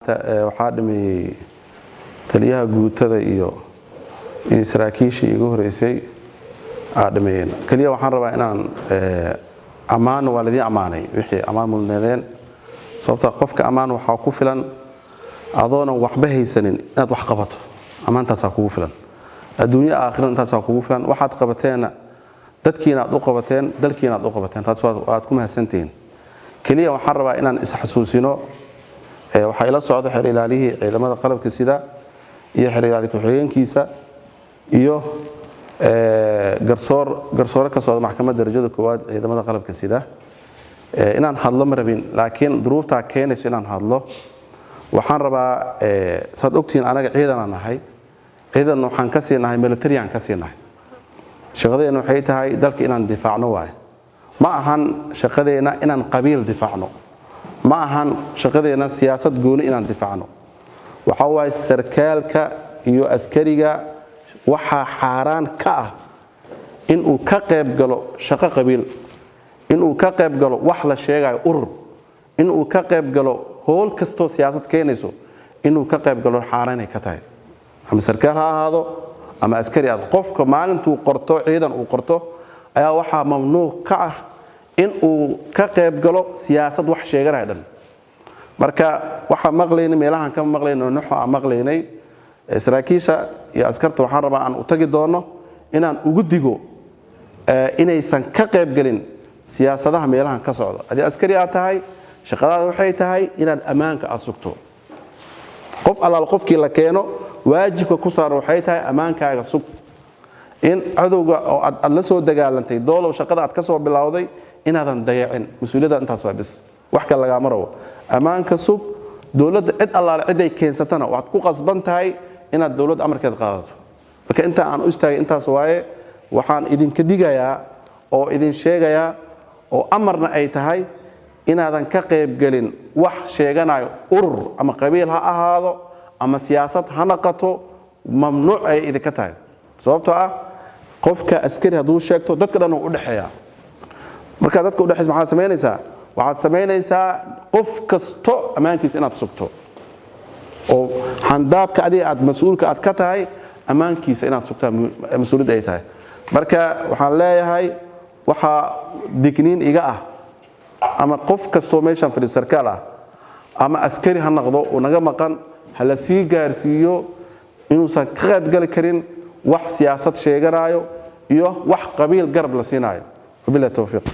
waxaa dhameeyay taliyaha guutada iyo saraakiishii igu horeysay dhameeyeen kaliya waxaan rabaa inaan amaan waalidii amaanay wixii amaan mulneedeen sababta qofka amaan waxa ku filan adoona waxba haysanin inaad wax qabato amaantaas kugu filan adduunyo aakhirada intaas kugu filan waxaad qabateena dadkiina aad u qabateen dalkiina aad u qabateen taas waad ku mahadsantiin kaliya waxaan rabaa inaan is xasuusino waxa ila socdo xir ilaalihii ciidamada qalabka sida iyo xir ilaali ku-xigeenkiisa iyo garsoore ka socda maxkamadda darajada koowaad ciidamada qalabka sida inaan hadlo ma rabin laakiin duruufta keenayso inaan hadlo waxaan rabaa saad ogtiin anaga ciidan aan nahay ciidan waxaan ka siinahay military aan ka siinahay shaqadeena waxay tahay dalka inaan difaacno waay ma ahan shaqadeena inaan qabiil difaacno ma ahan shaqadeena siyaasad gooni inaan difaacno waxa waay sarkaalka iyo askariga waxa xaraan ka ah in uu ka qayb galo shaqo qabiil in uu ka qayb galo wax la sheegayo urur in uu ka qayb galo hool kasto siyaasad keenayso in uu ka qayb galo xaraan ay ka tahay ama sarkaal ha ahaado ama askari aad qofka maalintuu qorto ciidan uu qorto ayaa waxa mamnuuc ka ah in uu ka qayb galo siyaasad wax sheeganay dhan marka waxa maqleynay meelahan ka maqleynay nuxo maqleynay saraakiisha iyo askarta waxaan rabaa aan u tagi doono inaan ugu digo inaysan ka qayb galin siyaasadaha meelahan ka socda hadii askari aad tahay shaqadaada waxay tahay inaad amaanka asugto qof allaal qofkii la keeno waajibka ku saaran waxay tahay amaankaaga sug in cadowga oo aad la soo dagaalantay doolow shaqada aad ka soo bilowday inaadan dayacin mas'uuliyadda intaas waa bis wax kale laga maro amaanka sug dawladda cid allaale cid ay keensatana waad ku qasban tahay inaad dawladda amarkeed qaadato marka inta aan u istaagay intaas waaye waxaan idinka digayaa oo idin sheegayaa oo amarna ay tahay inaadan ka qayb galin wax sheeganayo urur ama qabiil ha ahaado ama siyaasad ha naqato mamnuuc ay idinka tahay sababtoo ah qofka askari hadduu sheegto dadka dhan u dhaxeeya marka dadka u dhaxeys maxaa sameynaysaa waxaad sameynaysaa qof kasto amaankiisa inaad sugto oo handaabka adiga aad mas'uulka aad ka tahay amaankiisa inaad sugtaa mas'uuliyad ay tahay marka waxaan leeyahay waxa digniin iga ah ama qof kasto meeshan fadhiyo sarkaal ah ama askari ha noqdo oo naga maqan hala sii gaarsiiyo inuusan ka qayb gali karin wax siyaasad sheeganayo iyo wax qabiil garab la siinayo wabillahi tawfiiq